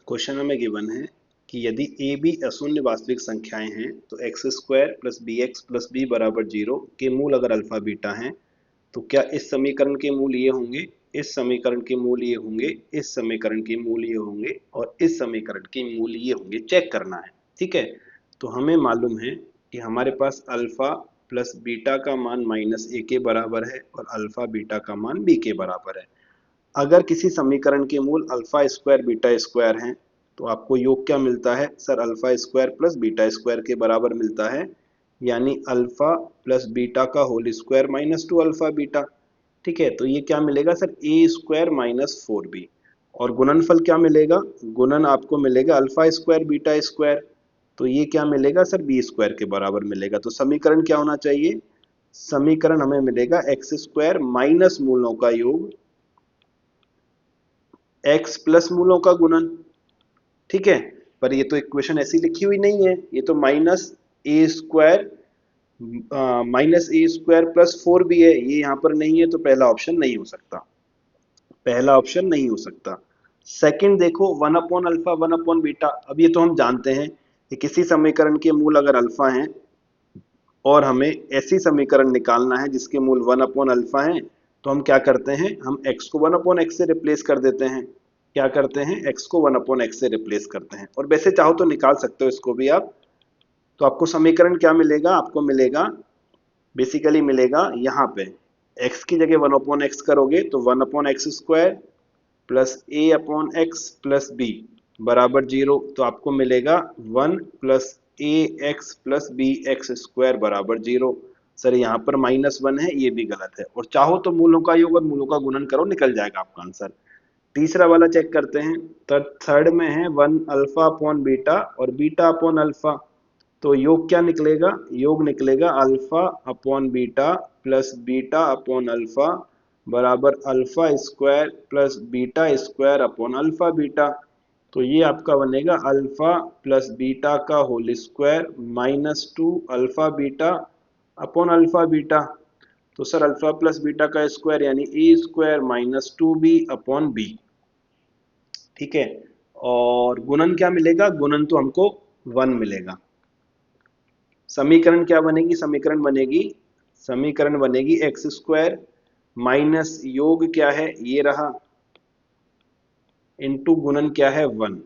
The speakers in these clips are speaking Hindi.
क्वेश्चन हमें गिवन है कि यदि ए बी अशून्य वास्तविक संख्याएं हैं तो x square plus b x plus b बराबर जीरो के मूल अगर अल्फा बीटा हैं तो क्या इस समीकरण के मूल ये होंगे, इस समीकरण के मूल ये होंगे, इस समीकरण के मूल ये होंगे और इस समीकरण के मूल ये होंगे। चेक करना है। ठीक है, तो हमें मालूम है कि हमारे पास अल्फा प्लस बीटा का मान माइनस ए के बराबर है और अल्फा बीटा का मान बी के बराबर है। अगर किसी समीकरण के मूल अल्फा स्क्वायर बीटा स्क्वायर हैं तो आपको योग क्या मिलता है sir? Alpha square plus beta square के बराबर मिलता है, यानी अल्फा प्लस बीटा का whole square minus two alpha beta. ठीक है, तो ये क्या मिलेगा sir? A square minus four b. और गुणनफल क्या मिलेगा? गुणन आपको मिलेगा अल्फा स्क्वायर बीटा स्क्वायर, तो ये क्या मिलेगा सर? बी स्क्वायर के बराबर मिलेगा। तो समीकरण क्या होना चाहिए? समीकरण हमें मिलेगा एक्स स्क्वायर माइनस मूलों का योग x प्लस मूलों का गुणन। ठीक है, पर ये तो इक्वेशन ऐसी लिखी हुई नहीं है, ये तो minus a square plus four भी है, ये यहाँ पर नहीं है, तो पहला ऑप्शन नहीं हो सकता, पहला ऑप्शन नहीं हो सकता। सेकंड देखो, one upon alpha one upon beta. अब ये तो हम जानते हैं कि किसी समीकरण के मूल अगर अल्फा हैं और हमें ऐसी समीकरण निकालना है जिसके मूल वन अपॉन अल्फा हैं, तो हम क्या करते हैं? हम x को वन अपॉन एक्स से रिप्लेस कर देते हैं। क्या करते हैं? x को वन अपॉन एक्स से रिप्लेस करते हैं। और वैसे चाहो तो निकाल सकते हो इसको भी आप। तो आपको समीकरण क्या मिलेगा? आपको मिलेगा, बेसिकली मिलेगा यहाँ पे x की जगह वन अपॉन एक्स करोगे तो one upon x square plus a upon x plus b बराबर जीरो। तो आपको मिलेगा one plus a x plus b x square बराबर जीरो। सर यहाँ पर माइनस वन है, ये भी गलत है। और चाहो तो मूलों का योग और मूलों का गुणन करो, निकल जाएगा आपका आंसर। तीसरा वाला चेक करते हैं। थर्ड में है वन अल्फा अपॉन बीटा और बीटा अपॉन अल्फा। तो योग क्या निकलेगा? योग निकलेगा alpha upon beta plus beta upon alpha बराबर alpha square plus beta square upon alpha beta. तो ये आपका बनेगा अल्फा प्लस बीटा का whole square minus two alpha beta upon alpha beta. तो सर अल्फा प्लस बीटा का स्क्वायर यानी a square minus two b upon b. ठीक है, और गुणन क्या मिलेगा? गुणन तो हमको वन मिलेगा। समीकरण क्या बनेगी? समीकरण बनेगी एक्स स्क्वायर माइनस योग क्या है? ये रहा, इनटू गुणन क्या है? वन।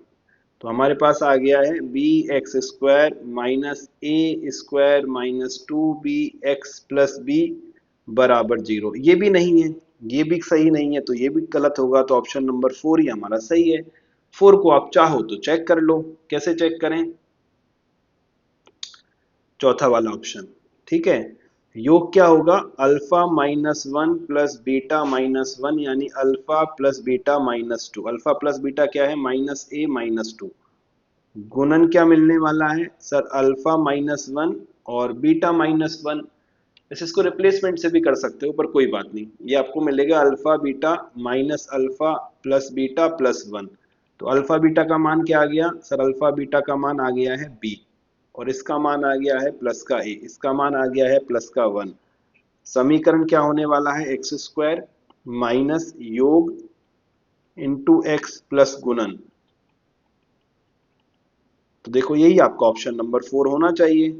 तो हमारे पास आ गया है b x square minus a square minus two b x plus b बराबर जीरो। ये भी नहीं है, ये भी सही नहीं है, तो ये भी गलत होगा। तो ऑप्शन नंबर फोर ही हमारा सही है। फोर को आप चाहो तो चेक कर लो। कैसे चेक करें? चौथा वाला ऑप्शन। ठीक है, योग क्या होगा? Alpha minus one plus beta minus one, यानी alpha plus beta minus two. Alpha plus beta क्या है? Minus a minus two. गुणन क्या मिलने वाला है सर? अल्फा माइनस वन और बीटा माइनस वन। वैसे इसको रिप्लेसमेंट से भी कर सकते हो, पर कोई बात नहीं। ये आपको मिलेगा alpha beta minus alpha plus beta plus one. तो अल्फा बीटा का मान क्या आ गया सर? अल्फा बीटा का मान आ गया है बी, और इसका मान आ गया है प्लस का ए, इसका मान आ गया है प्लस का वन। समीकरण क्या होने वाला है? एक्स स्क्वायर माइनस योग इंटू एक्स प्लस गुणन। तो देखो यही आपका ऑप्शन नंबर फोर होना चाहिए।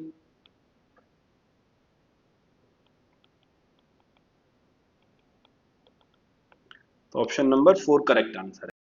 तो option number four correct answer है।